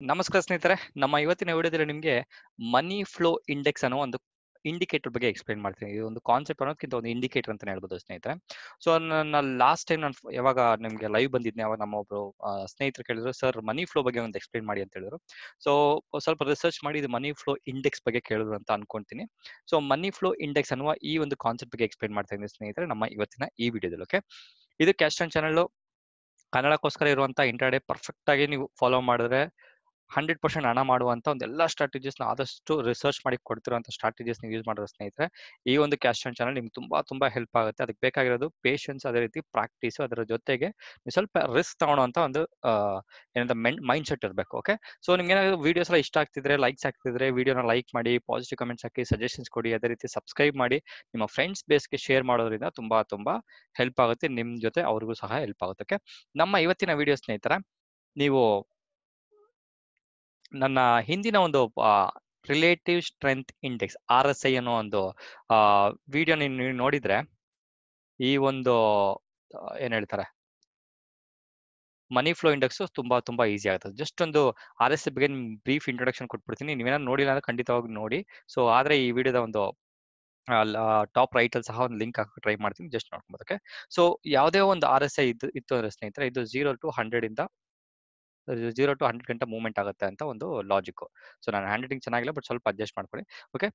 ನಮಸ್ಕಾರ ಸ್ನೇಹಿತರೆ. ನಮ್ಮ ಇವತ್ತಿನ ವಿಡಿಯೋದಲ್ಲಿ ನಿಮಗೆ ಮನಿ ಫ್ಲೋ ಇಂಡೆಕ್ಸ್ ಅನ್ನೋ ಒಂದು ಇಂಡಿಕೇಟರ್ ಬಗ್ಗೆ ಎಕ್ಸ್‌ಪ್ಲೇನ್ ಮಾಡ್ತೀನಿ. ಇದು ಒಂದು ಕಾನ್ಸೆಪ್ಟ್ ಅನ್ನೋದಕ್ಕಿಂತ ಒಂದು ಇಂಡಿಕೇಟರ್ ಅಂತಾನೆ ಹೇಳ್ಬೋದು ಸ್ನೇಹಿತರೆ. ಸೊ ನನ್ನ ಲಾಸ್ಟ್ ಟೈಮ್ ನಾನು ಯಾವಾಗ ನಿಮ್ಗೆ ಲೈವ್ ಬಂದಿದ್ನೆ ಅವಾಗ ನಮ್ಮ ಒಬ್ರು ಸ್ನೇಹಿತರು ಕೇಳಿದ್ರು, "ಸರ್ ಮನಿ ಫ್ಲೋ ಬಗ್ಗೆ ಒಂದು ಎಕ್ಸ್‌ಪ್ಲೇನ್ ಮಾಡಿ" ಅಂತ ಹೇಳಿದ್ರು. ಸೊ ಸ್ವಲ್ಪ ರಿಸರ್ಚ್ ಮಾಡಿ ಇದು ಮನಿ ಫ್ಲೋ ಇಂಡೆಕ್ಸ್ ಬಗ್ಗೆ ಕೇಳಿದ್ರು ಅಂತ ಅನ್ಕೊಂತೀನಿ. ಸೊ ಮನಿ ಫ್ಲೋ ಇಂಡೆಕ್ಸ್ ಅನ್ನುವ ಈ ಒಂದು ಕಾನ್ಸೆಪ್ಟ್ ಬಗ್ಗೆ ಎಕ್ಸ್‌ಪ್ಲೇನ್ ಮಾಡ್ತಾ ಇದ್ದೀನಿ ಸ್ನೇಹಿತರೆ ನಮ್ಮ ಇವತ್ತಿನ ಈ ವಿಡಿಯೋದಲ್ಲಿ. ಓಕೆ. ಇದು ಕ್ಯಾಶ್ ಆನ್ ಚಾನೆಲ್ ಕನ್ನಡಕ್ಕೋಸ್ಕರ ಇರುವಂತ ಇಂಟ್ರಾಡೇ ಪರ್ಫೆಕ್ಟ್ ಆಗಿ ನೀವು ಫಾಲೋ ಮಾಡಿದ್ರೆ 100% ಹಣ ಮಾಡುವಂತ ಒಂದು ಎಲ್ಲಾ ಸ್ಟ್ರಾಟಜಿಸ್‌ನ ಆದಷ್ಟು ರಿಸರ್ಚ್ ಮಾಡಿ ಕೊಡ್ತಿರುವಂತ ಸ್ಟ್ರಾಟಜಿಸ್ ನೀವು ಯೂಸ್ ಮಾಡಿದ್ರೆ ಸ್ನೇಹಿತರೆ, ಈ ಒಂದು ಕ್ಯಾಶ್ ಆನ್ ಚಾನೆಲ್ ನಿಮ್ಗೆ ತುಂಬಾ ಹೆಲ್ಪ್ ಆಗುತ್ತೆ. ಅದಕ್ಕೆ ಬೇಕಾಗಿರೋದು ಪೇಷನ್ಸ್, ಅದೇ ರೀತಿ ಪ್ರಾಕ್ಟೀಸ್, ಅದರ ಜೊತೆಗೆ ನೀವು ಸ್ವಲ್ಪ ರಿಸ್ಕ್ ತಗೊಳ್ಳುವಂತ ಒಂದು ಏನಂತ ಮೈಂಡ್ ಸೆಟ್ ಇರಬೇಕು. ಓಕೆ. ಸೊ ನಿಮ್ಗೆ ಏನಾದ್ರು ವಿಡಿಯೋಸ್ ಎಲ್ಲ ಇಷ್ಟ ಆಗ್ತಿದ್ರೆ, ಲೈಕ್ಸ್ ಆಗ್ತಿದ್ರೆ ವಿಡಿಯೋನ ಲೈಕ್ ಮಾಡಿ, ಪಾಸಿಟಿವ್ ಕಮೆಂಟ್ಸ್ ಹಾಕಿ, ಸಜೆಷನ್ಸ್ ಕೊಡಿ, ಅದೇ ರೀತಿ ಸಬ್ಸ್ಕ್ರೈಬ್ ಮಾಡಿ ನಿಮ್ಮ ಫ್ರೆಂಡ್ಸ್ ಬೇಸ್ಗೆ ಶೇರ್ ಮಾಡೋದ್ರಿಂದ ತುಂಬಾ ಹೆಲ್ಪ್ ಆಗುತ್ತೆ. ನಿಮ್ ಜೊತೆ ಅವ್ರಿಗೂ ಸಹ ಹೆಲ್ಪ್ ಆಗುತ್ತೆ. ಓಕೆ. ನಮ್ಮ ಇವತ್ತಿನ ವಿಡಿಯೋ ಸ್ನೇಹಿತರೆ, ನೀವು ನನ್ನ ಹಿಂದಿನ ಒಂದು ರಿಲೇಟಿವ್ ಸ್ಟ್ರೆಂತ್ ಇಂಡೆಕ್ಸ್ RSI ಅನ್ನೋ ಒಂದು ವಿಡಿಯೋ ನೀವು ನೋಡಿದ್ರೆ ಈ ಒಂದು ಏನ್ ಹೇಳ್ತಾರೆ ಮನಿ ಫ್ಲೋ ಇಂಡೆಕ್ಸ್ ತುಂಬಾ ಈಸಿ ಆಗುತ್ತೆ. ಜಸ್ಟ್ ಒಂದು RSI ಬಗ್ಗೆ ಬ್ರೀಫ್ ಇಂಟ್ರೊಡಕ್ಷನ್ ಕೊಟ್ಬಿಡ್ತೀನಿ. ನೀವೇನಾದ್ರು ನೋಡಿಲ್ಲ ಅಂದ್ರೆ ಖಂಡಿತವಾಗಿ ನೋಡಿ. ಸೊ ಆದ್ರೆ ಈ ವಿಡಿಯೋದ ಒಂದು ಟಾಪ್ ರೈಟ್ ಅಲ್ಲಿ ಸಹ ಒಂದು ಲಿಂಕ್ ಹಾಕಿ ಟ್ರೈ ಮಾಡ್ತೀನಿ, ಜಸ್ಟ್ ನೋಡ್ಕೊಬೋದು. ಓಕೆ. ಸೊ ಯಾವುದೇ ಒಂದು RSI ಇತ್ತು ಅಂದ್ರೆ ಸ್ನೇಹಿತರೆ, ಇದು 0 to 100 ಇಂದ 0 to 100 ಗಂಟೆ ಮೂವ್ಮೆಂಟ್ ಆಗುತ್ತೆ ಅಂತ ಒಂದು ಲಾಜಿಕ್. ಸೊ ನಾನು ಹ್ಯಾಂಡ್ ರೈಟಿಂಗ್ ಚೆನ್ನಾಗಿಲ್ಲ, ಬಟ್ ಸ್ವಲ್ಪ ಅಡ್ಜಸ್ಟ್ ಮಾಡ್ಕೊಳ್ಳಿ. ಓಕೆ.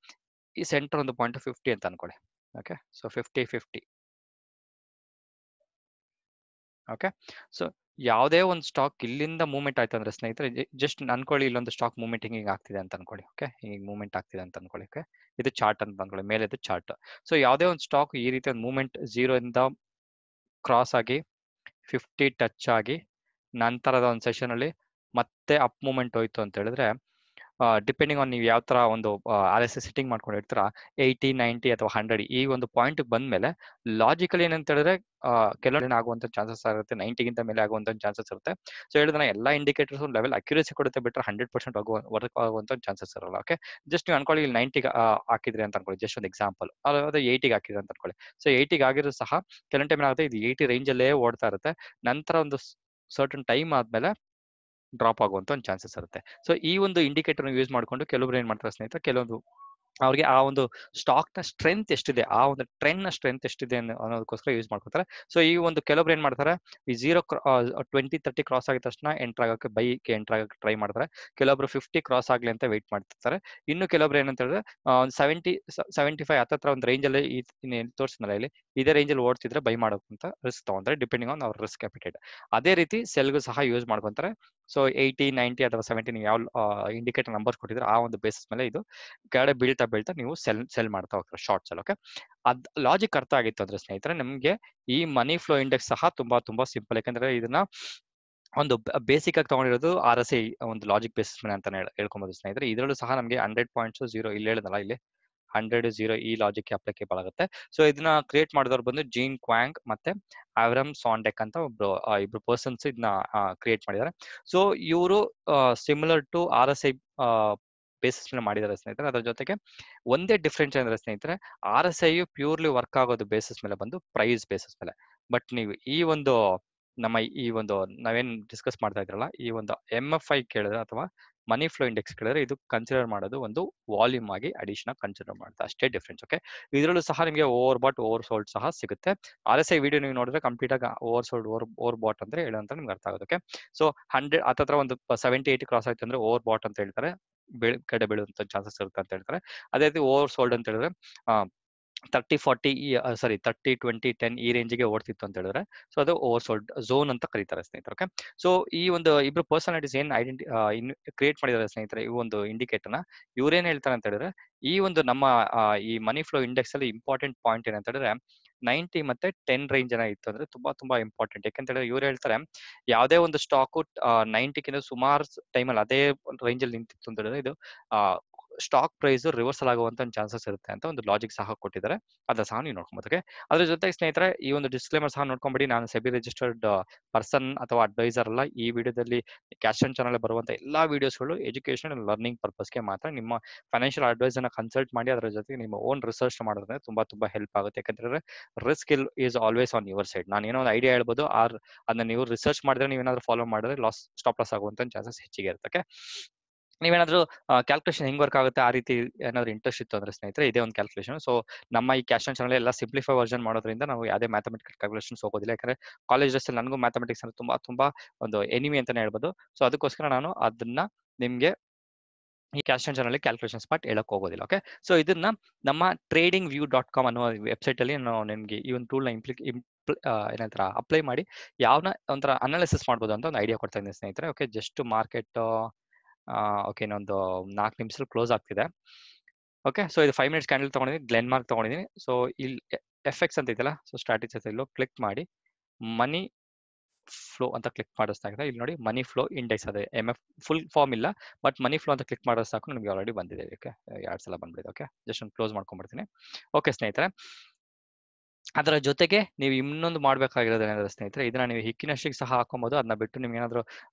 ಈ ಸೆಂಟರ್ ಒಂದು ಪಾಯಿಂಟ್ 50 ಅಂತ ಅನ್ಕೊಳ್ಳಿ. ಓಕೆ. So 50 okay. ಸೊ ಯಾವುದೇ ಒಂದು ಸ್ಟಾಕ್ ಇಲ್ಲಿಂದ ಮೂವ್ಮೆಂಟ್ ಆಯ್ತು ಅಂದ್ರೆ ಸ್ನೇಹಿತರೆ, ಜಸ್ಟ್ ಅನ್ಕೊಳ್ಳಿ ಇಲ್ಲೊಂದು ಸ್ಟಾಕ್ ಮೂವ್ಮೆಂಟ್ ಹಿಂಗೆ ಆಗ್ತಿದೆ ಅಂತ ಅನ್ಕೊಳ್ಳಿ. ಓಕೆ. ಹಿಂಗೆ ಮೂವ್ಮೆಂಟ್ ಆಗ್ತಿದೆ ಅಂತ ಅನ್ಕೊಳ್ಳಿ. ಓಕೆ. ಇದು ಚಾರ್ಟ್ ಅಂತ ಅನ್ಕೊಳ್ಳಿ, ಮೇಲೆ ಇದು ಚಾರ್ಟ್. ಸೊ ಯಾವುದೇ ಒಂದು ಸ್ಟಾಕ್ ಈ ರೀತಿ ಒಂದು ಮೂವ್ಮೆಂಟ್ 0 ಇಂದ ಕ್ರಾಸ್ ಆಗಿ 50 ಟಚ್ ಆಗಿ ನಂತರದ ಒಂದು ಸೆಷನ್ ಅಲ್ಲಿ ಮತ್ತೆ ಅಪ್ ಮೂವ್ಮೆಂಟ್ ಹೋಯ್ತು ಅಂತ ಹೇಳಿದ್ರೆ, ಡಿಪೆಂಡಿಂಗ್ ಆನ್ ನೀವು ಯಾವ ತರ ಒಂದು RSI ಸೆಟ್ಟಿಂಗ್ ಮಾಡ್ಕೊಂಡಿರ್ತೀರ, 80, 90 ಅಥವಾ 100 ಈ ಒಂದು ಪಾಯಿಂಟ್ ಬಂದ್ಮೇಲೆ ಲಾಜಿಕಲ್ ಏನಂತ ಹೇಳಿದ್ರೆ ಕೆಲವೊಂದು ಆಗುವಂತ ಚಾನ್ಸಸ್ ಆಗುತ್ತೆ, 90ಗಿಂತ ಮೇಲೆ ಆಗುವಂತ ಚಾನ್ಸಸ್ ಇರುತ್ತೆ. ಸೊ ಹೇಳಿದ್ರೆ ಎಲ್ಲಾ ಇಂಡಿಕೇಟರ್ಸ್ ಲೆವೆಲ್ ಅಕ್ಯುರೇಸಿ ಕೊಡುತ್ತೆ, ಬಿಟ್ಟರೆ 100% ವರ್ಕ್ ಆಗುವಂತ ಚಾನ್ಸಸ್ ಇರಲ್ಲ. ಓಕೆ. ಜಸ್ಟ್ ನೀವು ಅನ್ಕೊಳ್ಳಿ ಇಲ್ಲಿ 90 ಹಾಕಿದ್ರಿ ಅಂತ ಅನ್ಕೊಳ್ಳಿ, ಜಸ್ಟ್ ಒಂದು ಎಕ್ಸಾಂಪಲ್. ಅದಾದ್ರೆ 80 ಹಾಕಿದ್ರಿ ಅಂತ ಅನ್ಕೊಳ್ಳಿ. ಸೊ 80 ಆಗಿರೋ ಸಹ ಕೆಲವೊಂದು ಟೈಮ್ ಏನಾಗುತ್ತೆ, ಇದು 80 ರೇಂಜ್ ಅಲ್ಲೇ ಓಡ್ತಾ ಇರುತ್ತೆ. ನಂತರ ಒಂದು ಸರ್ಟನ್ ಟೈಮ್ ಆದ್ಮೇಲೆ ಡ್ರಾಪ್ ಆಗುವಂತ ಒಂದು ಚಾನ್ಸಸ್ ಇರುತ್ತೆ. ಸೊ ಈ ಒಂದು ಇಂಡಿಕೇಟರ್ ಯೂಸ್ ಮಾಡ್ಕೊಂಡು ಕೆಲವೊಬ್ರು ಏನ್ ಮಾಡ್ತಾರೆ ಸ್ನೇಹಿತರೆ, ಕೆಲವೊಂದು ಅವ್ರಿಗೆ ಆ ಒಂದು ಸ್ಟಾಕ್ ನ ಸ್ಟ್ರೆಂತ್ ಎಷ್ಟಿದೆ, ಆ ಒಂದು ಟ್ರೆಂಡ್ ನ ಸ್ಟ್ರೆಂತ್ ಎಷ್ಟಿದೆ ಅನ್ನೋದಕ್ಕೋಸ್ಕರ ಯೂಸ್ ಮಾಡ್ಕೊತಾರೆ. ಸೊ ಈ ಒಂದು ಕೆಲವೊಬ್ರು ಏನ್ ಮಾಡ್ತಾರೆ, ಈ 20-30 ಕ್ರಾಸ್ ಆಗಿದ ತಕ್ಷಣ ಎಂಟರ್ ಆಗಕ್ಕೆ ಬೈಗೆ ಎಂಟರ್ ಆಗಕ್ಕೆ ಟ್ರೈ ಮಾಡ್ತಾರೆ. ಕೆಲವೊಬ್ರು 50 ಕ್ರಾಸ್ ಆಗ್ಲಿ ಅಂತ ವೇಟ್ ಮಾಡ್ತಿರ್ತಾರೆ. ಇನ್ನು ಕೆಲವೊಬ್ರು ಏನಂತ ಹೇಳಿದ್ರೆ ಒಂದು 75 ಹತ್ತತ್ರ ಒಂದು ರೇಂಜ್ ಅಲ್ಲಿ ತೋರಿಸಿದ್ನಲ್ಲ ಇಲ್ಲಿ, ಇದೇ ರೇಂಜ್ ಅಲ್ಲಿ ಓಡ್ತಿದ್ರೆ ಬೈ ಮಾಡೋಕ್ಕಂತ ರಿಸ್ಕ್ ತಗೊಂತಾರೆ, ಡಿಪೆಂಡಿಂಗ್ ಆನ್ ಅವ್ರ ರಿಸ್ಕ್ ಕ್ಯಾಪಿಟೇಟ್. ಅದೇ ರೀತಿ ಸೆಲ್ಗೂ ಸಹ ಯೂಸ್ ಮಾಡ್ಕೊಂತಾರೆ. ಸೊ 80, 90 ಅಥವಾ 70 ನೀವು ಯಾವ ಇಂಡಿಕೇಟರ್ ನಂಬರ್ ಕೊಟ್ಟಿದ್ರೆ ಆ ಒಂದು ಬೇಸಿಸ್ ಮೇಲೆ ಇದು ಕೆಳಗಡೆ ಬೀಳ್ತಾ ನೀವು ಸೆಲ್ ಮಾಡ್ತಾ ಹೋಗ್ತಾರೆ ಶಾರ್ಟ್ಸ್ ಅಲ್ಲಿ. ಓಕೆ. ಅದ್ ಲಾಜಿಕ್ ಅರ್ಥ ಆಗಿತ್ತು ಅಂದ್ರೆ ಸ್ನೇಹಿತರೆ, ನಿಮ್ಗೆ ಈ ಮನಿ ಫ್ಲೋ ಇಂಡೆಕ್ಸ್ ಸಹ ತುಂಬಾ ಸಿಂಪಲ್. ಯಾಕಂದ್ರೆ ಇದನ್ನ ಒಂದು ಬೇಸಿಕ್ ಆಗಿ ತಗೊಂಡಿರೋದು RSI ಒಂದು ಲಾಜಿಕ್ ಬೇಸಿಸ್ ಮೇಲೆ ಅಂತಾನೆ ಹೇಳ್ಕೊಬಹುದು ಸ್ನೇಹಿತರೆ. ಇದರಲ್ಲೂ ಸಹ ನಮಗೆ 100 ಪಾಯಿಂಟ್ಸ್ 0 ಇಲ್ಲಿ ಹೇಳಿದ್ನಲ್ಲ, ಇಲ್ಲಿ 100 0 ಈ ಲಾಜಿಕ್ ಅಪ್ಲಿಕೇಬಲ್ ಆಗುತ್ತೆ. ಸೊ ಇದನ್ನ ಕ್ರಿಯೇಟ್ ಮಾಡಿದವರು ಬಂದು ಜೀನ್ ಕ್ವಾಂಗ್ ಮತ್ತೆ ಆವ್ರಮ್ ಸಾಂಡೆಕ್ ಅಂತ ಇಬ್ರು ಪರ್ಸನ್ಸ್ ಇದನ್ನ ಕ್ರಿಯೇಟ್ ಮಾಡಿದ್ದಾರೆ. ಸೊ ಇವರು ಸಿಮಿಲರ್ ಟು RSI ಬೇಸಿಸ್ ಮೇಲೆ ಮಾಡಿದ್ದಾರೆ ಸ್ನೇಹಿತರೆ. ಅದರ ಜೊತೆಗೆ ಒಂದೇ ಡಿಫ್ರೆನ್ಸ್ ಅಂದ್ರೆ ಸ್ನೇಹಿತರೆ, RSI ಪ್ಯೂರ್ಲಿ ವರ್ಕ್ ಆಗೋದು ಬೇಸಿಸ್ ಮೇಲೆ ಬಂದು ಪ್ರೈಸ್ ಬೇಸಿಸ್ ಮೇಲೆ. ಬಟ್ ನೀವು ಈ ಒಂದು ನಮ್ಮ ಈ ಒಂದು ನಾವೇನ್ ಡಿಸ್ಕಸ್ ಮಾಡ್ತಾ ಇದ್ರಲ್ಲ, ಈ ಒಂದು MFI ಕೇಳಿದ್ರೆ ಅಥವಾ ಮನಿ ಫ್ಲೋ ಇಂಡೆಕ್ಸ್ ಕೇಳಿದ್ರೆ, ಇದು ಕನ್ಸಿಡರ್ ಮಾಡೋದು ಒಂದು ವಾಲ್ಯೂಮ್ ಆಗಿ ಅಡಿಷನ್ ಕನ್ಸಿಡರ್ ಮಾಡುತ್ತೆ, ಅಷ್ಟೇ ಡಿಫ್ರೆನ್ಸ್. ಓಕೆ. ಇದರಲ್ಲೂ ಸಹ ನಿಮಗೆ ಓವರ್ ಬಾಟ್ ಓವರ್ ಸೋಲ್ಡ್ ಸಹ ಸಿಗುತ್ತೆ. RSI ವಿಡಿಯೋ ನೀವು ನೋಡಿದ್ರೆ ಕಂಪ್ಲೀಟ್ ಆಗಿ ಓವರ್ ಸೋಲ್ಡ್ ಓವರ್ ಬಾಟ್ ಅಂದ್ರೆ ಹೇಳಂತ ನಿಮ್ಗೆ ಅರ್ಥ ಆಗುತ್ತೆ. ಸೊ 100 ಹತ್ತತ್ರ ಒಂದು 70-80 ಕ್ರಾಸ್ ಆಯ್ತು ಅಂದ್ರೆ ಓವರ್ ಬಾಟ್ ಅಂತ ಹೇಳ್ತಾರೆ, ಕಡೆ ಬೀಳುವಂತ ಚಾನ್ಸಸ್ ಇರುತ್ತೆ ಅಂತ ಹೇಳ್ತಾರೆ. ಅದೇ ರೀತಿ ಓವರ್ ಸೋಲ್ಡ್ ಅಂತ ಹೇಳಿದ್ರೆ 30-40 30-20-10 ಈ ರೇಂಜಿಗೆ ಓಡ್ತಿತ್ತು ಅಂತ ಹೇಳಿದ್ರೆ, ಸೊ ಅದು ಓವರ್ ಸೋಲ್ಡ್ ಝೋನ್ ಅಂತ ಕರೀತಾರೆ ಸ್ನೇಹಿತರೆ. ಓಕೆ. ಸೊ ಈ ಒಂದು ಇಬ್ರು ಪರ್ಸನಾಲಿಟೀಸ್ ಏನ್ ಕ್ರಿಯೇಟ್ ಮಾಡಿದ್ದಾರೆ ಸ್ನೇಹಿತರೆ ಈ ಒಂದು ಇಂಡಿಕೇಟರ್ನ, ಇವ್ರೇನ್ ಹೇಳ್ತಾರೆ ಅಂತ ಹೇಳಿದ್ರೆ, ಈ ಒಂದು ನಮ್ಮ ಈ ಮನಿ ಫ್ಲೋ ಇಂಡೆಕ್ಸ್ ಅಲ್ಲಿ ಇಂಪಾರ್ಟೆಂಟ್ ಪಾಯಿಂಟ್ ಏನಂತ ಹೇಳಿದ್ರೆ 90 ಮತ್ತೆ 10 ರೇಂಜ್ ಜನ ಇತ್ತು ಅಂದ್ರೆ ತುಂಬಾ ಇಂಪಾರ್ಟೆಂಟ್. ಯಾಕಂತ ಹೇಳಿದ್ರೆ ಇವ್ರು ಹೇಳ್ತಾರೆ, ಯಾವುದೇ ಒಂದು ಸ್ಟಾಕು 90 ಕಿಂತ ಸುಮಾರು ಟೈಮಲ್ಲಿ ಅದೇ ರೇಂಜ್ ಅಲ್ಲಿ ನಿಂತಿತ್ತು ಅಂತ ಹೇಳಿದ್ರೆ ಇದು ಸ್ಟಾಕ್ ಪ್ರೈಸ್ ರಿವರ್ಸಲ್ ಆಗುವಂತ ಚಾನ್ಸಸ್ ಇರುತ್ತೆ ಅಂತ ಒಂದು ಲಾಜಿಕ್ ಸಹ ಕೊಟ್ಟಿದ್ದಾರೆ. ಅದನ್ನ ಸಹ ನೀವು ನೋಡ್ಕೊಬೋದು. ಓಕೆ, ಅದ್ರ ಜೊತೆಗೆ ಸ್ನೇಹಿತರೆ ಈ ಒಂದು ಡಿಸ್ಕ್ಲೇಮರ್ ಸಹ ನೋಡ್ಕೊಂಬಿಡಿ. ನಾನು ಸೆಬಿ ರಿಜಿಸ್ಟರ್ಡ್ ಪರ್ಸನ್ ಅಥವಾ ಅಡ್ವೈಸರ್ ಅಲ್ಲ. ಈ ವಿಡಿಯೋದಲ್ಲಿ ಕ್ಯಾಶ್ ಅಂಡ್ ಚಾನಲ್ ಬರುವಂತ ಎಲ್ಲಾ ವಿಡಿಯೋಸ್ಗಳು ಎಜುಕೇಶನ್ ಅಂಡ್ ಲರ್ನಿಂಗ್ ಪರ್ಪಸ್ಗೆ ಮಾತ್ರ. ನಿಮ್ಮ ಫೈನಾನ್ಷಿಯಲ್ ಅಡ್ವೈಸರ್ನ ಕನ್ಸಲ್ಟ್ ಮಾಡಿ ಅದರ ಜೊತೆಗೆ ನಿಮ್ಮ ಓನ್ ರಿಸರ್ಚ್ ಮಾಡೋದ್ರೆ ತುಂಬಾ ಹೆಲ್ಪ್ ಆಗುತ್ತೆ. ಯಾಕಂದ್ರೆ risk is always on your side. ನಾನು ಏನೋ ಒಂದು ಐಡಿಯಾ ಹೇಳ್ಬೋದು, ಅದನ್ನ ನೀವು ರಿಸರ್ಚ್ ಮಾಡಿದ್ರೆ, ನೀವೇನಾದ್ರೂ ಫಾಲೋ ಮಾಡಿದ್ರೆ ಸ್ಟಾಪ್ ಲಾಸ್ ಆಗುವಂತ ಚಾನ್ಸಸ್ ಹೆಚ್ಚಿಗೆ ಇರುತ್ತೆ. ನೀವೇನಾದ್ರೂ ಕ್ಯಾಲ್ಕುಲೇಷನ್ ಹೆಂಗ್ ವರ್ಕ್ ಆಗುತ್ತೆ ಆ ರೀತಿ ಏನಾದ್ರು ಇಂಟ್ರೆಸ್ಟ್ ಇತ್ತು ಅಂದ್ರೆ ಸ್ನೇಹಿತರೆ, ಇದೇ ಒಂದು ಕ್ಯಾಲ್ಕುಲೇಷನ್. ಸೊ ನಮ್ಮ ಈ ಕ್ಯಾಶ್ ಅಂಡ್ ಚಾನಲ್ ಎಲ್ಲ ಸಿಂಪ್ಲಿಫೈ ವರ್ಷನ್ ಮಾಡೋದ್ರಿಂದ ನಾವು ಯಾವುದೇ ಮ್ಯಾಥಮೆಟಿಕಲ್ ಕ್ಯಾಲ್ಕುಲೇಷನ್ಸ್ ಹೋಗೋದಿಲ್ಲ. ಯಾಕಂದ್ರೆ ಕಾಲೇಜ್ ಡೇಸ್ ನನಗೂ ಮ್ಯಾಥಮೆಟಿಕ್ಸ್ ಅಂದ್ರೆ ತುಂಬಾ ಒಂದು ಎನಿಮಿ ಅಂತಾನೆ ಹೇಳ್ಬೋದು. ಸೊ ಅದಕ್ಕೋಸ್ಕರ ನಾನು ಅದನ್ನ ನಿಮ್ಗೆ ಈ cash and channel calculations part ಹೇಳಕ್ ಹೋಗೋದಿಲ್ಲ. ಓಕೆ, ಸೊ ಇದನ್ನ ನಮ್ಮ tradingview.com ಅನ್ನೋ ವೆಬ್ಸೈಟ್ ಅಲ್ಲಿ ನಾವು ನಿಮ್ಗೆ ಈ ಒಂದು ಟೂಲ್ ನ ಏನಂತಾರ ಅಪ್ಲೈ ಮಾಡಿ ಯಾವನ ಒಂಥರ ಅನಾಲಿಸಿಸ್ ಮಾಡ್ಬೋದು ಅಂತ ಒಂದು ಐಡಿಯಾ ಕೊಡ್ತಾ ಇದ್ದೀನಿ ಸ್ನೇಹಿತರೆ. ಓಕೆ, ಜಸ್ಟ್ ಮಾರ್ಕೆಟ್ ಓಕೆ ಇನ್ನೊಂದು 4 ನಿಮಿಷದಲ್ಲಿ ಕ್ಲೋಸ್ ಆಗ್ತಿದೆ. ಓಕೆ, ಸೊ ಇದು 5 ಮಿನಿಟ್ಸ್ ಕ್ಯಾಂಡಲ್ ತಗೊಂಡಿದ್ದೀನಿ, ಗ್ಲೆನ್ ಮಾರ್ಕ್ ತಗೊಂಡಿದ್ದೀನಿ. ಸೊ ಇಲ್ಲಿ ಎಫೆಕ್ಟ್ಸ್ ಅಂತ ಇದೆಯಲ್ಲ, ಸೊ ಸ್ಟ್ರಾಟಜಿಸ್ ಇಲ್ಲೋ ಕ್ಲಿಕ್ ಮಾಡಿ ಮನಿ ಫ್ಲೋ ಅಂತ ಕ್ಲಿಕ್ ಮಾಡಿಸ್ತಾ ಇದೆ. ಇಲ್ಲಿ ನೋಡಿ ಮನಿ ಫ್ಲೋ ಇಂಡೆಕ್ಸ್, ಅದೇ MF ಫುಲ್ ಫಾರ್ಮ್ ಇಲ್ಲ, ಬಟ್ ಮನಿ ಫ್ಲೋ ಅಂತ ಕ್ಲಿಕ್ ಮಾಡಿದ್ರೆ ಸಾಕು ನಿಮಗೆ ಆಲ್ರೆಡಿ ಬಂದಿದೆ. ಓಕೆ, 2 ಸಲ ಬಂದಿದೆ. ಓಕೆ, ಜಸ್ಟ್ ಒಂದು ಕ್ಲೋಸ್ ಮಾಡ್ಕೊಂಡ್ಬಿಡ್ತೀನಿ. ಓಕೆ ಸ್ನೇಹಿತರೆ, ಅದರ ಜೊತೆಗೆ ನೀವು ಇನ್ನೊಂದು ಮಾಡಬೇಕಾಗಿರೋದು ಏನಾದ್ರೆ ಸ್ನೇಹಿತರೆ, ಇದನ್ನ ನೀವು ಹಿಕ್ಕಿನಷ್ಟಿಗೆ ಸಹ ಹಾಕೊಬಹುದು. ಅದನ್ನ ಬಿಟ್ಟು ನಿಮ್ಗೆ ಏನಾದ್ರು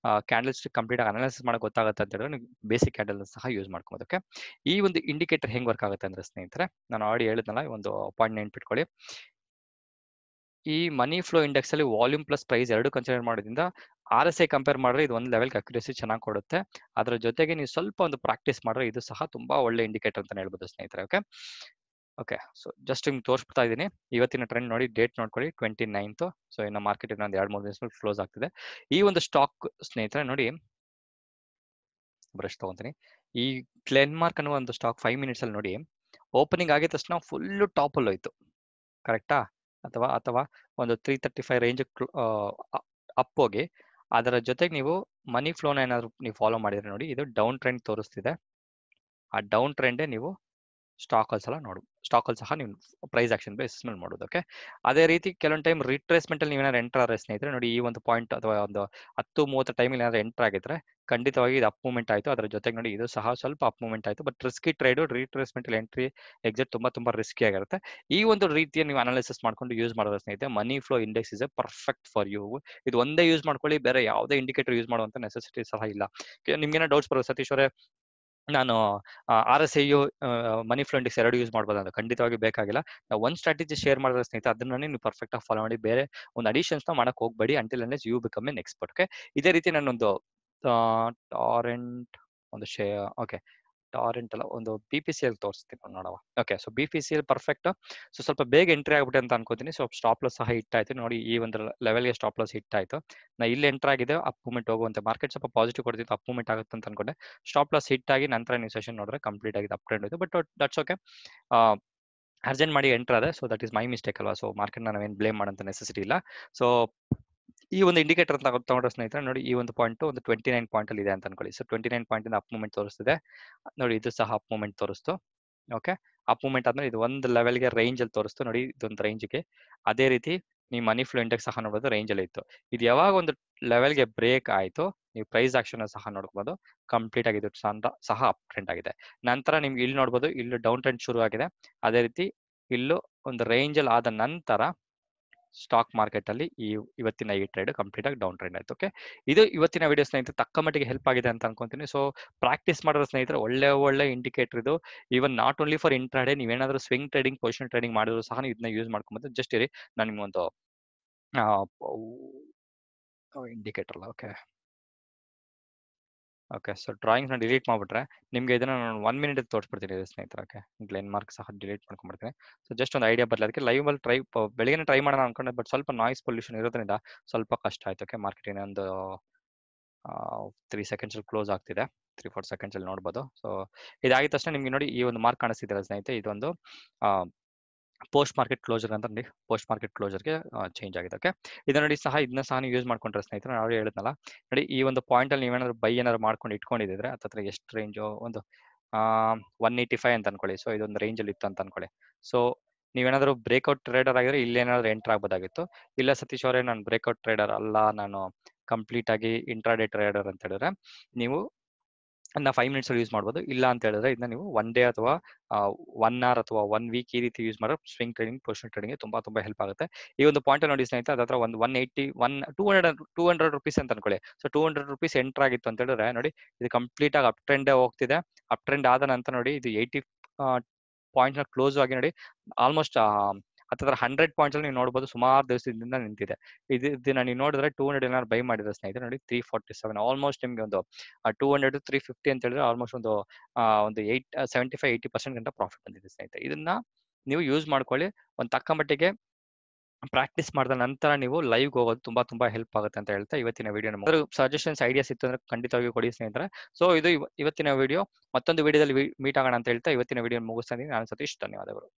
ಕ್ಯಾಂಡಲ್ ಸ್ಟಿಕ್ ಕಂಪ್ಲೀಟ್ ಆಗಿ ಅನಾಲಿಸಿಸ್ ಮಾಡಕ್ ಗೊತ್ತಾಗುತ್ತೆ ಅಂತ ಹೇಳಿದ್ರೆ ನೀವು ಬೇಸಿಕ್ ಕ್ಯಾಂಡಲ್ ಸಹ ಯೂಸ್ ಮಾಡ್ಕೊಬಹುದು. ಓಕೆ, ಈ ಒಂದು ಇಂಡಿಕೇಟರ್ ಹೆಂಗ್ ವರ್ಕ್ ಆಗುತ್ತೆ ಅಂದ್ರೆ ಸ್ನೇಹಿತರೆ, ನಾನು ಆಲ್ರೆಡಿ ಹೇಳಿದ್ನಲ್ಲ, ಒಂದು ಪಾಯಿಂಟ್ ನೆನ್ಪಿಟ್ಕೊಳ್ಳಿ. ಈ ಮನಿ ಫ್ಲೋ ಇಂಡೆಕ್ಸ್ ಅಲ್ಲಿ ವಾಲ್ಯೂಮ್ ಪ್ಲಸ್ ಪ್ರೈಸ್ ಎರಡು ಕನ್ಸಿಡರ್ ಮಾಡೋದ್ರಿಂದ RSI ಕಂಪೇರ್ ಮಾಡಿದ್ರೆ ಇದು ಒಂದು ಲೆವೆಲ್ ಅಕ್ಯುರಸಿ ಚೆನ್ನಾಗಿ ಕೊಡುತ್ತೆ. ಅದರ ಜೊತೆಗೆ ನೀವು ಸ್ವಲ್ಪ ಒಂದು ಪ್ರಾಕ್ಟೀಸ್ ಮಾಡಿದ್ರೆ ಇದು ಸಹ ತುಂಬಾ ಒಳ್ಳೆ ಇಂಡಿಕೇಟರ್ ಅಂತ ಹೇಳ್ಬೋದು ಸ್ನೇಹಿತರೆ. ಓಕೆ ಓಕೆ, ಸೊ ಜಸ್ಟ್ ನಿಮ್ಗೆ ತೋರಿಸ್ಬಿಡ್ತಾ ಇದ್ದೀನಿ. ಇವತ್ತಿನ ಟ್ರೆಂಡ್ ನೋಡಿ, ಡೇಟ್ ನೋಡ್ಕೊಳ್ಳಿ 29th. ಸೊ ಇನ್ನು ಮಾರ್ಕೆಟ್ ಇನ್ನೊಂದು 2-3 ದಿವಸದಲ್ಲಿ ಕ್ಲೋಸ್ ಆಗ್ತಿದೆ. ಈ ಒಂದು ಸ್ಟಾಕ್ ಸ್ನೇಹಿತರೆ ನೋಡಿ, ಬ್ರಷ್ ತಗೊಂತೀನಿ. ಈ ಗ್ಲೆನ್ಮಾರ್ಕ್ ಅನ್ನುವ ಒಂದು ಸ್ಟಾಕ್ 5 ಮಿನಿಟ್ಸ್ ಅಲ್ಲಿ ನೋಡಿ, ಓಪನಿಂಗ್ ಆಗಿದ ತಕ್ಷಣ ಫುಲ್ ಟಾಪ್ ಅಲ್ಲಿ ಹೋಯ್ತು. ಕರೆಕ್ಟಾ? ಅಥವಾ ಒಂದು 335 ರೇಂಜ್ ಅಪ್ ಹೋಗಿ, ಅದರ ಜೊತೆಗೆ ನೀವು ಮನಿ ಫ್ಲೋನ ಏನಾದ್ರು ನೀವು ಫಾಲೋ ಮಾಡಿದ್ರೆ ನೋಡಿ, ಇದು ಡೌನ್ ಟ್ರೆಂಡ್ ತೋರಿಸ್ತಿದೆ. ಆ ಡೌನ್ ಟ್ರೆಂಡೇ ನೀವು ಸ್ಟಾಕ್ ಅಲ್ಲಿ ಸಹ ನೀವು ಪ್ರೈಸ್ ಆಕ್ಷನ್ ಬೇಸಿಸ್ ಮೇಲೆ ಮಾಡೋದು. ಓಕೆ, ಅದೇ ರೀತಿ ಕೆಲವೊಂದು ಟೈಮ್ ರಿಟ್ರೇಸ್ಮೆಂಟ್ ಅಲ್ಲಿ ನೀವೇನಾದ್ರು ಎಂಟರ್ ಆದ್ರೆ ಸ್ನೇಹಿತರೆ ನೋಡಿ, ಈ ಒಂದು ಪಾಯಿಂಟ್ ಅಥವಾ ಒಂದು 10-30 ಟೈಮಲ್ಲಿ ಏನಾದ್ರು ಎಂಟರ್ ಆಗಿದ್ರೆ ಖಂಡಿತವಾಗಿ ಇದು ಅಪ್ ಮೂವ್ಮೆಂಟ್ ಆಯಿತು. ಅದರ ಜೊತೆಗೆ ನೋಡಿ ಇದು ಸಹ ಸ್ವಲ್ಪ ಅಪ್ ಮೂವ್ಮೆಂಟ್ ಆಯಿತು. ಬಟ್ ರಿಸ್ಕಿ ಟ್ರೇಡು, ರಿಟ್ರೇಸ್ಮೆಂಟ್ ಅಲ್ಲಿ ಎಂಟ್ರಿ ಎಕ್ಸಿಟ್ ತುಂಬಾ ರಿಸ್ಕಿ ಆಗಿರುತ್ತೆ. ಈ ಒಂದು ರೀತಿಯ ನೀವು ಅನಾಲಿಸಿಸ್ ಮಾಡ್ಕೊಂಡು ಯೂಸ್ ಮಾಡೋದು ಸ್ನೇಹಿತರೆ, money flow index is a perfect for you. ಇದು ಒಂದೇ ಯೂಸ್ ಮಾಡ್ಕೊಳ್ಳಿ, ಬೇರೆ ಯಾವುದೇ ಇಂಡಿಕೇಟರ್ ಯೂಸ್ ಮಾಡುವಂತ ನೆಸೆಸಿಟಿ ಸಹ ಇಲ್ಲ. ನಿಮ್ಗೇನೋ ಡೌಟ್ಸ್ ಬರೋದು, ಸತೀಶ್ ಅವರೇ ನಾನು RSI ಮನಿ ಫ್ಲೋ ಇಂಡೆಕ್ಸ್ ಎರಡು ಯೂಸ್ ಮಾಡ್ಬೋದು ಅಂತ. ಖಂಡಿತವಾಗಿ ಬೇಕಾಗಿಲ್ಲ. ಒಂದು ಸ್ಟ್ರಾಟಜಿ ಶೇರ್ ಮಾಡಿದ್ರೆ ಸ್ನೇಹಿತರೆ, ಅದನ್ನೇ ನೀವು ಪರ್ಫೆಕ್ಟ್ ಆಗಿ ಫಾಲೋ ಮಾಡಿ, ಬೇರೆ ಒಂದು ಅಡಿಷನ್ಸ್ ನ ಮಾಡಕ್ ಹೋಗ್ಬೇಡಿ until unless you become an expert. Okay, ಇದೇ ರೀತಿ ನಾನೊಂದು ಟಾರೆಂಟ್ ಒಂದು ಶೇರ್, ಓಕೆ ಟಾರೆಂಟ್ ಅಲ್ಲ, ಒಂದು BPCL ತೋರಿಸ್ತೀನಿ ನೋಡವ. Okay, so BPCL perfect. So ಸ್ವಲ್ಪ ಬೇಗ ಎಂಟ್ರಿ ಆಗ್ಬಿಟ್ಟೆ ಅಂತ ಅನ್ಕೋತೀನಿ. ಸೊ ಸ್ಟಾಪ್ ಲಾಸ್ ಸಹ ಹಿಟ್ ಆಯ್ತು ನೋಡಿ, ಈ ಒಂದು ಲೆವೆಲ್ಗೆ ಸ್ಟಾಪ್ ಲಾಸ್ ಹಿಟ್ ಆಯ್ತು. ನಾ ಇಲ್ಲಿ ಎಂಟರ್ ಆಗಿದೆ, ಅಪ್ ಮೂವ್ಮೆಂಟ್ ಹೋಗುವಂತೆ ಮಾರ್ಕೆಟ್ ಸ್ವಲ್ಪ ಪಾಸಿಟಿವ್ ಕೊಡ್ತಿತ್ತು, ಅಪ್ ಮೂವ್ಮೆಂಟ್ ಆಗುತ್ತೆ ಅಂತ ಅನ್ಕೊಂಡೆ. ಸ್ಟಾಪ್ ಲಾಸ್ ಹಿಟ್ ಆಗಿ ನಂತರ ನೀವು ಸೆಷನ್ ನೋಡಿದ್ರೆ ಕಂಪ್ಲೀಟ್ ಆಗಿದೆ ಅಪ್ ಟ್ರೆಂಡ್ ಹೋಯ್ತು. ಬಟ್ ದಟ್ಸ್ ಓಕೆ, ಅರ್ಜೆಂಟ್ ಮಾಡಿ ಎಂಟರ್ ಆದ್ರೆ, so that is my mistake ಅಲ್ವಾ. ಸೊ ಮಾರ್ಕೆಟ್ ನಾವೇನು ಬ್ಲೇಮ್ ಮಾಡೋಂಥ ನೆಸೆಸಿಟಿ ಇಲ್ಲ. ಸೊ ಈ ಒಂದು ಇಂಡಿಕೇಟರ್ ಅಂತ ತಗೊಂಡ್ರೆ ಸ್ನೇಹಿತರೆ ನೋಡಿ, ಈ ಒಂದು ಪಾಯಿಂಟ್ ಒಂದು 29 ಪಾಯಿಂಟ್ ಅಲ್ಲಿ ಇದೆ ಅಂತ ಅನ್ಕೊಳ್ಳಿ. ಸೊ 29 ಪಾಯಿಂಟ್ ಇಂದ ಅಪ್ ಮೂವ್ಮೆಂಟ್ ತೋರಿಸ್ತಿದೆ ನೋಡಿ, ಇದು ಸಹ ಅಪ್ ಮೂವ್ಮೆಂಟ್ ತೋರಿಸ್ತು. ಓಕೆ, ಅಪ್ ಮೂವ್ಮೆಂಟ್ ಆದ್ಮೇಲೆ ಇದು ಒಂದು ಲೆವೆಲ್ಗೆ ರೇಂಜ್ ಅಲ್ಲಿ ತೋರಿಸ್ತು ನೋಡಿ, ಇದೊಂದು ರೇಂಜ್ಗೆ. ಅದೇ ರೀತಿ ನೀವು ಮನಿ ಫ್ಲೋ ಇಂಡೆಕ್ಸ್ ಸಹ ನೋಡೋದು ರೇಂಜ್ ಅಲ್ಲಿ ಇತ್ತು. ಇದು ಯಾವಾಗ ಒಂದು ಲೆವೆಲ್ಗೆ ಬ್ರೇಕ್ ಆಯ್ತು, ನೀವು ಪ್ರೈಸ್ ಆಕ್ಷನ್ ಸಹ ನೋಡ್ಬೋದು. ಕಂಪ್ಲೀಟ್ ಆಗಿ ಇದು ಸಹ ಅಪ್ ಟ್ರೆಂಡ್ ಆಗಿದೆ. ನಂತರ ನಿಮ್ಗೆ ಇಲ್ಲಿ ನೋಡ್ಬೋದು, ಇಲ್ಲಿ ಡೌನ್ ಟ್ರೆಂಡ್ ಶುರು ಆಗಿದೆ. ಅದೇ ರೀತಿ ಇಲ್ಲೂ ಒಂದು ರೇಂಜ್ ಅಲ್ಲಿ ಆದ ನಂತರ ಸ್ಟಾಕ್ ಮಾರ್ಕೆಟ್ ಅಲ್ಲಿ ಇವತ್ತಿನ ಈ ಟ್ರೇಡ್ ಕಂಪ್ಲೀಟ್ ಆಗಿ ಡೌನ್ ಟ್ರೆಂಡ್ ಆಯ್ತು. ಓಕೆ, ಇದು ಇವತ್ತಿನ ವಿಡಿಯೋ ಸ್ನೇಹಿತರೆ, ತಕ್ಕ ಮಟ್ಟಿಗೆ ಹೆಲ್ಪ್ ಆಗಿದೆ ಅಂತ ಅನ್ಕೊಂತೀನಿ. ಸೊ ಪ್ರಾಕ್ಟೀಸ್ ಮಾಡೋದು ಸ್ನೇಹಿತರೆ, ಒಳ್ಳೆ ಇಂಡಿಕೇಟರ್ ಇದು. Even not only for intraday, ನೀವೇನಾದ್ರೂ ಸ್ವಿಂಗ್ ಟ್ರೇಡಿಂಗ್, ಪೊಸಿಷನ್ ಟ್ರೇಡಿಂಗ್ ಮಾಡಿದ್ರು ಸಹ ನೀವು ಇದನ್ನ ಯೂಸ್ ಮಾಡ್ಕೊಂಬೋದು. ಜಸ್ಟ್ ಇರಿ, ನಾನು ನಿಮ್ಗೊಂದು ಇಂಡಿಕೇಟರ್ ಅಲ್ಲ. ಓಕೆ, ಸೊ ಡ್ರಾಯಿಂಗ್ಸ್ನ ಡಿಲೀಟ್ ಮಾಡಿಬಿಟ್ರೆ ನಿಮಗೆ ಇದನ್ನ ನಾನು 1 ಮಿನಿಟ್ ತೋರಿಸ್ಬಿಡ್ತೀನಿ ಸ್ನೇಹಿತರೆ. ಓಕೆ, ಗ್ಲೆನ್ ಮಾರ್ಕ್ ಸಹ ಡಿಲೀಟ್ ಮಾಡ್ಕೊಂಡ್ಬಿಡ್ತೀನಿ. ಸೊ ಜಸ್ಟ್ ಒಂದು ಐಡಿಯಾ ಬರಲಿ ಅದಕ್ಕೆ. ಲೈವ್ ಅಲ್ಲಿ ಬೆಳಿಗ್ಗೆ ಟ್ರೈ ಮಾಡೋಣ ಅನ್ಕೊಂಡೆ, ಬಟ್ ಸ್ವಲ್ಪ ನಾಯ್ಸ್ ಪೊಲ್ಯೂಷನ್ ಇರೋದ್ರಿಂದ ಸ್ವಲ್ಪ ಕಷ್ಟ ಆಯ್ತು. ಓಕೆ, ಮಾರ್ಕೆಟ್ ಇನ್ನೊಂದು 3 ಸೆಕೆಂಡ್ಸ್ ಕ್ಲೋಸ್ ಆಗ್ತಿದೆ, 3-4 ಸೆಕೆಂಡ್ಸ್ ಅಲ್ಲಿ ನೋಡ್ಬೋದು. ಸೊ ಇದಾಗಿದ ತಕ್ಷಣ ನಿಮ್ಗೆ ನೋಡಿ ಈ ಒಂದು ಮಾರ್ಕ್ ಕಾಣಿಸ್ತಿದೆ ಸ್ನೇಹಿತರೆ, ಇದೊಂದು ಪೋಸ್ಟ್ ಮಾರ್ಕೆಟ್ ಕ್ಲೋಜರ್ ಅಂತ ನೋಡಿ, ಪೋಸ್ಟ್ ಮಾರ್ಕೆಟ್ ಕ್ಲೋಜರ್ಗೆ ಚೇಂಜ್ ಆಗಿದೆ. ಓಕೆ, ಇದನ್ನ ಸಹ ನೀವು ಯೂಸ್ ಮಾಡ್ಕೊಂಡ್ರೆ ಸ್ನೇಹಿತರೆ, ನಾನು ಹೇಳಿದ್ನಲ್ಲ ನೋಡಿ, ಈ ಒಂದು ಪಾಯಿಂಟ್ ಅಲ್ಲಿ ನೀವೇನಾದ್ರು ಬೈ ಏನಾದ್ರು ಮಾಡ್ಕೊಂಡು ಇಟ್ಕೊಂಡಿದ್ರೆ ಹತ್ರ ಎಷ್ಟು ರೇಂಜು, ಒಂದು 185 ಅಂತ ಅನ್ಕೊಳ್ಳಿ. ಸೊ ಇದೊಂದು ರೇಂಜ್ ಅಲ್ಲಿ ಇತ್ತು ಅಂತ ಅನ್ಕೊಳ್ಳಿ. ಸೊ ನೀವೇನಾದ್ರು ಬ್ರೇಕ್ಔಟ್ ಟ್ರೇಡರ್ ಆಗಿದ್ರೆ ಇಲ್ಲೇನಾದ್ರು ಎಂಟರ್ ಆಗ್ಬೋದಾಗಿತ್ತು. ಇಲ್ಲ ಸತೀಶ್ ಅವರೇ, ನಾನು ಬ್ರೇಕ್ಔಟ್ ಟ್ರೇಡರ್ ಅಲ್ಲ, ನಾನು ಕಂಪ್ಲೀಟ್ ಆಗಿ ಇಂಟ್ರಾಡೇ ಟ್ರೇಡರ್ ಅಂತ ಹೇಳಿದ್ರೆ ನೀವು ಅದನ್ನ 5 ಮಿನಿಟ್ಸ್ ಯೂಸ್ ಮಾಡ್ಬೋದು. ಇಲ್ಲ ಅಂತ ಹೇಳಿದ್ರೆ ಇದನ್ನ ನೀವು 1 ಡೇ ಅಥವಾ 1 ಅವರ್ ಅಥವಾ 1 ವೀಕ್ ಈ ರೀತಿ ಯೂಸ್ ಮಾಡಿದ್ರೆ ಸ್ವಿಂಗ್ ಟ್ರೇಡಿಂಗ್, ಪೊಸಿಷನ್ ಟ್ರೇಡಿಂಗ್ ತುಂಬಾ ಹೆಲ್ಪ್ ಆಗುತ್ತೆ. ಈ ಒಂದು ಪಾಯಿಂಟ್ ಅಲ್ಲಿ ನೋಡಿ ಸ್ನೇಹಿತರೆ, ಅದತ್ರ ಒಂದು 180 200 ರುಪೀಸ್ ಅಂತ ಅನ್ಕೊಳ್ಳಿ. ಸೊ 200 ರುಪೀಸ್ ಎಂಟರ್ ಆಗಿತ್ತು ಅಂತ ಹೇಳಿದ್ರೆ ನೋಡಿ, ಇದು ಕಂಪ್ಲೀಟ್ ಆಗಿ ಅಪ್ ಟ್ರೆಂಡ್ ಹೋಗ್ತಿದೆ. ಅಪ್ ಟ್ರೆಂಡ್ ಆದ ನಂತರ ನೋಡಿ ಇದು 80 ಪಾಯಿಂಟ್ ನ ಕ್ಲೋಸ್ ಆಗಿ ನೋಡಿ ಆಲ್ಮೋಸ್ಟ್ ಹತ್ತಿರ 100 ಪಾಯಿಂಟ್ಸ್ ಅಲ್ಲಿ ನೀವು ನೋಡಬಹುದು ಸುಮಾರು ದಿವಸದಿಂದ ನಿಂತಿದೆ. ಇದನ್ನ ನೀವು ನೋಡಿದ್ರೆ 200 ಏನಾದ್ರು ಬೈ ಮಾಡಿದ್ರೆ ಸ್ನೇಹಿತರೆ ನೋಡಿ 347 ಆಲ್ಮೋಸ್ಟ್ ನಿಮ್ಗೆ ಒಂದು 200 to 350 ಅಂತ ಹೇಳಿದ್ರೆ ಆಲ್ಮೋಸ್ಟ್ ಒಂದು 75-80% ಗಂಟ ಪ್ರಾಫಿಟ್ ಬಂದಿದೆ ಸ್ನೇಹಿತರೆ. ಇದನ್ನ ನೀವು ಯೂಸ್ ಮಾಡ್ಕೊಳ್ಳಿ. ಒಂದು ತಕ್ಕ ಮಟ್ಟಿಗೆ ಪ್ರಾಕ್ಟೀಸ್ ಮಾಡಿದ ನಂತರ ನೀವು ಲೈವ್ ಹೋಗೋದು ತುಂಬಾ ಹೆಲ್ಪ್ ಆಗುತ್ತೆ ಅಂತ ಹೇಳ್ತಾ ಇವತ್ತಿನ ವಿಡಿಯೋ ಸಜೆಷನ್ಸ್ ಐಡಿಯಾಸ್ ಇತ್ತು ಅಂದ್ರೆ ಖಂಡಿತವಾಗಿ ಕೊಡಿ ಸ್ನೇಹಿತರೆ. ಸೊ ಇದು ಇವತ್ತಿನ ವಿಡಿಯೋ. ಮತ್ತೊಂದು ವಿಡಿಯೋದಲ್ಲಿ ಮೀಟ್ ಆಗೋಣ ಅಂತ ಹೇಳ್ತಾ ಇವತ್ತಿನ ವಿಡಿಯೋ ಮುಗಿಸ್ತಾ ಇದ್ದೀನಿ. ನಾನು ಸತೀಶ್, ಧನ್ಯವಾದಗಳು.